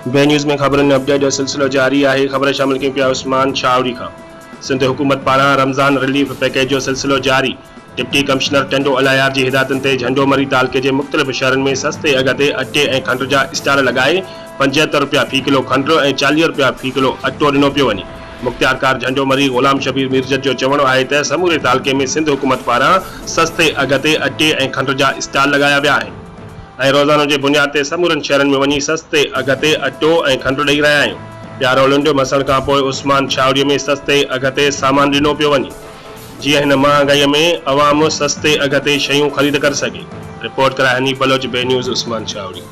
बे न्यूज़ में खबरन अपडेट जो सिलसिलो जारी है। खबर शामिल की पिया उस्मान शावरी का। सिंध हुकूमत पारां रमज़ान रिलीफ पैकेज जो सिलसिलो जारी। डिप्टी कमिशनर टिंडोवालहेयार की हिदायतन ते जहंडोमरी तालुके के मुख्तलिफ शहरन में सस्ते अघ ते अटे और खंड जा स्टाल लगाए 75 रुपया फी किलो खंड और 40 रुपया फी किलो अटो दिनों पियो वञे। मख्तीयारकार जहंडोमरी गुलाम शबीर मीरजत जो चवणो है त समूरे तालुके में सिंध हुकूमत पारां सस्ते अघ ते अटे और खंड जा स्टाल लगाया विया आहिनि ऐं रोज़ानो के बुनियाद ते समूरन शहरन में वही सस्ते अघ ते अटो और खंड ॾेई रहिया आहियूं। प्यारो लुंड मसण खां पोइ उस्मान शावरी में सस्ते अघ ते सामान ॾिनो पियो वञे जीअं हिन महांगाई में अवाम सस्ते अघ ते शयूं ख़रीद कर सके। रिपोर्ट कराए हनीफ बलोच बे न्यूज़ उस्मान शावरी।